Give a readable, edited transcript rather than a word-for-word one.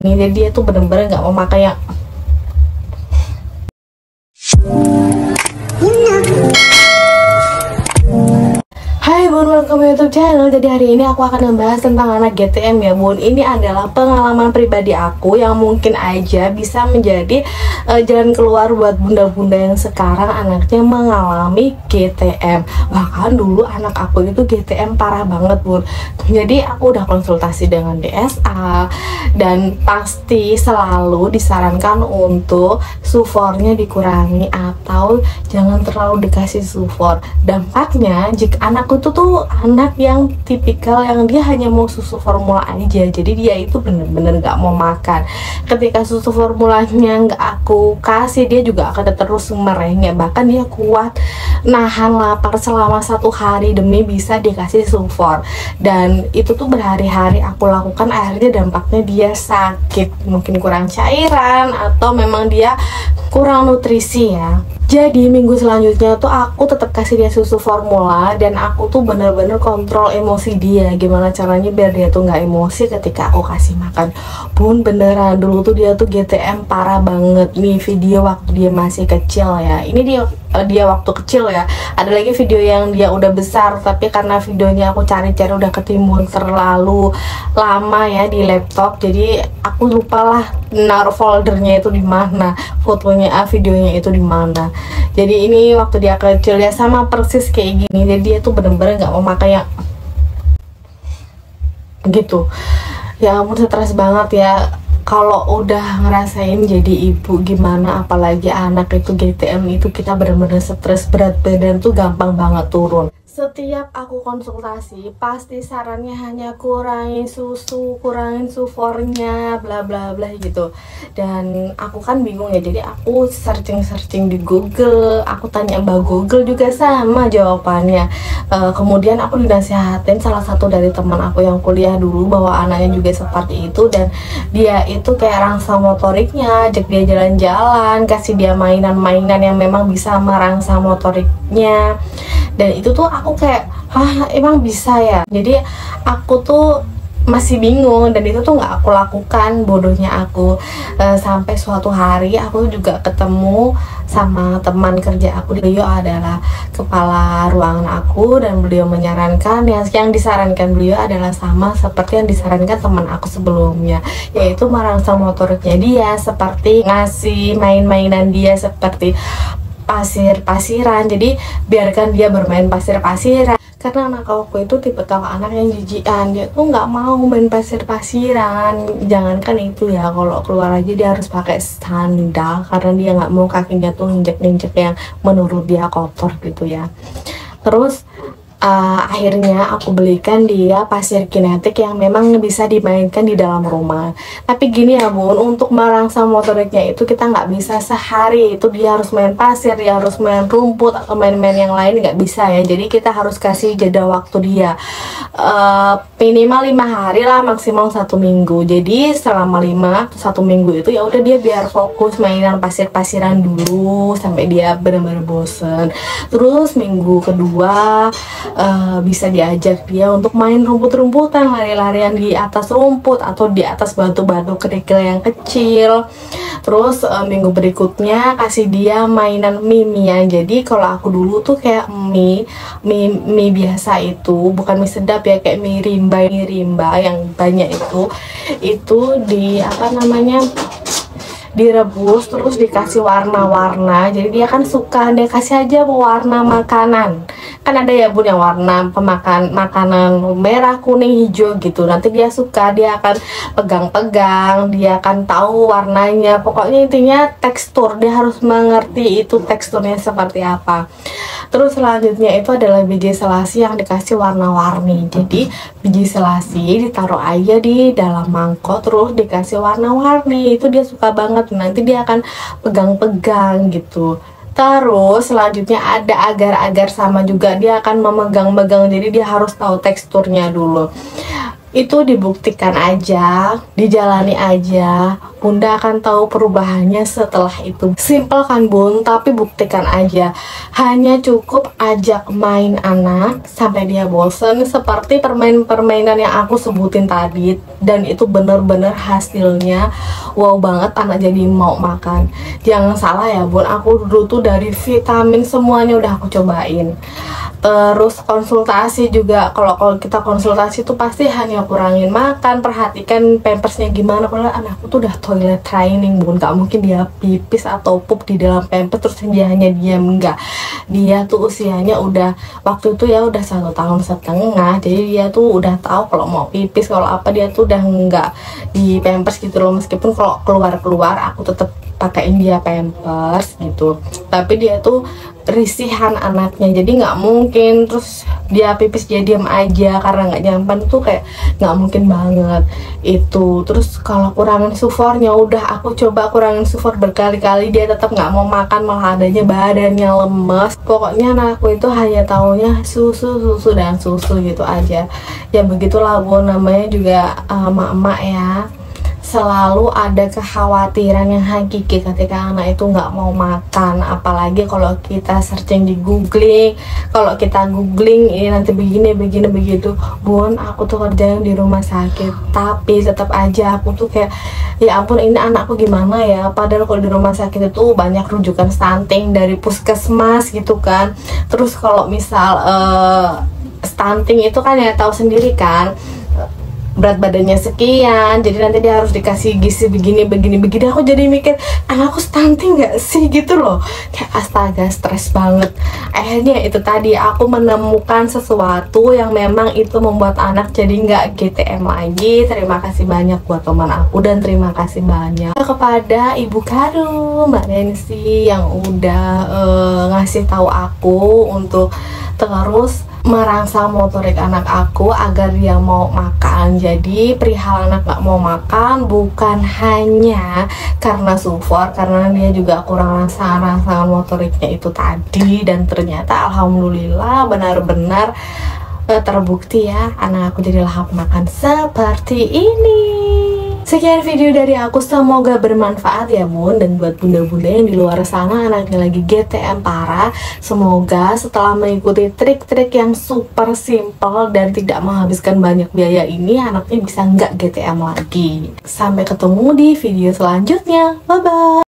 Jadi dia tuh bener-bener nggak mau makan yang Hai bun, welcome YouTube channel. Jadi hari ini aku akan membahas tentang anak GTM ya bun. Ini adalah pengalaman pribadi aku yang mungkin aja bisa menjadi jalan keluar buat bunda-bunda yang sekarang anaknya mengalami GTM. Bahkan dulu anak aku itu GTM parah banget bun. Jadi aku udah konsultasi dengan DSA dan pasti selalu disarankan untuk sufornya dikurangi atau jangan terlalu dikasih sufor. Dampaknya jika anakku itu tuh anak yang tipikal yang dia hanya mau susu formula aja, jadi dia itu bener-bener gak mau makan. Ketika susu formulanya gak aku kasih, dia juga akan terus merengek, bahkan dia kuat nahan lapar selama 1 hari demi bisa dikasih sufor. Dan itu tuh berhari-hari aku lakukan, akhirnya dampaknya dia sakit, mungkin kurang cairan atau memang dia kurang nutrisi ya. Jadi minggu selanjutnya tuh aku tetap kasih dia susu formula dan aku tuh bener-bener kontrol emosi dia. Gimana caranya biar dia tuh nggak emosi ketika aku kasih makan. Bun, beneran dulu tuh dia tuh GTM parah banget. Nih video waktu dia masih kecil ya. Ini dia waktu kecil ya. Ada lagi video yang dia udah besar, tapi karena videonya aku cari-cari udah ketimbun terlalu lama ya di laptop, jadi aku lupalah naruh foldernya itu di mana, fotonya, videonya itu di mana. Jadi ini waktu dia kecil ya, sama persis kayak gini. Jadi dia tuh bener-bener nggak mau makan yang gitu. Ya ampun, stres banget ya. Kalau udah ngerasain jadi ibu gimana, apalagi anak itu GTM itu kita bener-bener stres, berat badan tuh gampang banget turun. Setiap aku konsultasi pasti sarannya hanya kurangin susu, kurangin sufornya, bla bla bla gitu. Dan aku kan bingung ya, jadi aku searching di Google, aku tanya Mbak Google juga sama jawabannya. Kemudian aku dinasihatin salah satu dari teman aku yang kuliah dulu bahwa anaknya juga seperti itu, dan dia itu kayak rangsang motoriknya, ajak dia jalan-jalan, kasih dia mainan-mainan yang memang bisa merangsang motoriknya. Dan itu tuh aku kayak, emang bisa ya? Jadi aku tuh masih bingung, dan itu tuh nggak aku lakukan, bodohnya aku. Sampai suatu hari aku juga ketemu sama teman kerja aku. Beliau adalah kepala ruangan aku, dan beliau menyarankan yang disarankan beliau adalah sama seperti yang disarankan teman aku sebelumnya, yaitu merangsang motoriknya dia, seperti ngasih main-mainan dia seperti pasir-pasiran. Jadi biarkan dia bermain pasir-pasiran, karena anak aku itu tipe anak yang jijian, dia tuh nggak mau main pasir-pasiran. Jangankan itu ya, kalau keluar aja dia harus pakai sandal karena dia nggak mau kakinya tuh injek-injek yang menurut dia kotor gitu ya. Terus akhirnya aku belikan dia pasir kinetik yang memang bisa dimainkan di dalam rumah. Tapi gini ya bun, untuk merangsang motoriknya itu kita nggak bisa sehari itu dia harus main pasir, dia harus main rumput atau main-main yang lain, nggak bisa ya. Jadi kita harus kasih jeda waktu dia minimal 5 hari lah, maksimal 1 minggu. Jadi selama 1 minggu itu ya udah dia biar fokus mainan pasir-pasiran dulu sampai dia benar-benar bosen. Terus minggu kedua bisa diajak dia untuk main rumput-rumputan, lari-larian di atas rumput atau di atas batu-batu kerikil yang kecil. Terus minggu berikutnya kasih dia mainan mie-mian. Jadi kalau aku dulu tuh kayak mie biasa, itu bukan mie sedap ya, kayak mie rimba yang banyak itu di direbus terus dikasih warna-warna. Jadi dia kan suka, dia kasih aja warna makanan. Kan ada ya bun yang warna makanan merah, kuning, hijau gitu. Nanti dia suka, dia akan pegang-pegang, dia akan tahu warnanya. Pokoknya intinya tekstur, dia harus mengerti itu teksturnya seperti apa. Terus selanjutnya itu adalah biji selasi yang dikasih warna-warni. Jadi biji selasi ditaruh aja di dalam mangkok terus dikasih warna-warni. Itu dia suka banget, nanti dia akan pegang-pegang gitu. Terus selanjutnya ada agar-agar, sama juga dia akan memegang-megang, jadi dia harus tahu teksturnya dulu. Itu dibuktikan aja, dijalani aja. Bunda akan tahu perubahannya setelah itu. Simple kan bun, tapi buktikan aja. Hanya cukup ajak main anak sampai dia bosen, seperti permainan yang aku sebutin tadi. Dan itu bener-bener hasilnya wow banget, anak jadi mau makan. Jangan salah ya bun, aku dulu tuh dari vitamin semuanya udah aku cobain. Terus konsultasi juga, kalau kita konsultasi tuh pasti hanya kurangin makan, perhatikan pampersnya gimana. Kalau anakku tuh udah toilet training bun, gak mungkin dia pipis atau pup di dalam pampers terus dia hanya diam, enggak. Dia tuh usianya udah, waktu itu ya udah 1,5 tahun, jadi dia tuh udah tahu kalau mau pipis, kalau apa dia tuh udah enggak di pampers gitu loh. Meskipun kalau keluar aku tetap pakaiin dia pampers gitu, tapi dia tuh risihan anaknya, jadi nggak mungkin terus dia pipis dia diam aja karena nggak nyaman, tuh kayak nggak mungkin banget itu. Terus kalau kurangin sufornya, udah aku coba kurangin sufor berkali-kali, dia tetap nggak mau makan, malah adanya badannya lemes. Pokoknya anakku itu hanya taunya susu dan susu gitu aja. Ya begitulah bu, namanya juga emak-emak ya, selalu ada kekhawatiran yang hakiki ketika anak itu nggak mau makan. Apalagi kalau kita searching di googling, kalau kita googling ini nanti begini begitu bun. Aku tuh kerjanya di rumah sakit, tapi tetap aja aku tuh kayak ya ampun, ini anakku gimana ya. Padahal kalau di rumah sakit itu banyak rujukan stunting dari puskesmas gitu kan. Terus kalau misal stunting itu kan ya tahu sendiri kan, berat badannya sekian, jadi nanti dia harus dikasih gizi begini. Aku jadi mikir, anakku stunting nggak sih gitu loh, kayak astaga, stres banget. Akhirnya itu tadi, aku menemukan sesuatu yang memang itu membuat anak jadi nggak GTM lagi. Terima kasih banyak buat teman aku, dan terima kasih banyak kepada Ibu Karu, Mbak Nancy yang udah ngasih tahu aku untuk terus merangsang motorik anak aku agar dia mau makan. Jadi perihal anak gak mau makan bukan hanya karena sufor, karena dia juga kurang rangsangan motoriknya itu tadi. Dan ternyata alhamdulillah benar-benar terbukti ya, anak aku jadi lahap makan seperti ini. Sekian video dari aku, semoga bermanfaat ya bun. Dan buat bunda-bunda yang di luar sana anaknya lagi GTM parah, semoga setelah mengikuti trik-trik yang super simple dan tidak menghabiskan banyak biaya ini, anaknya bisa nggak GTM lagi. Sampai ketemu di video selanjutnya, bye bye.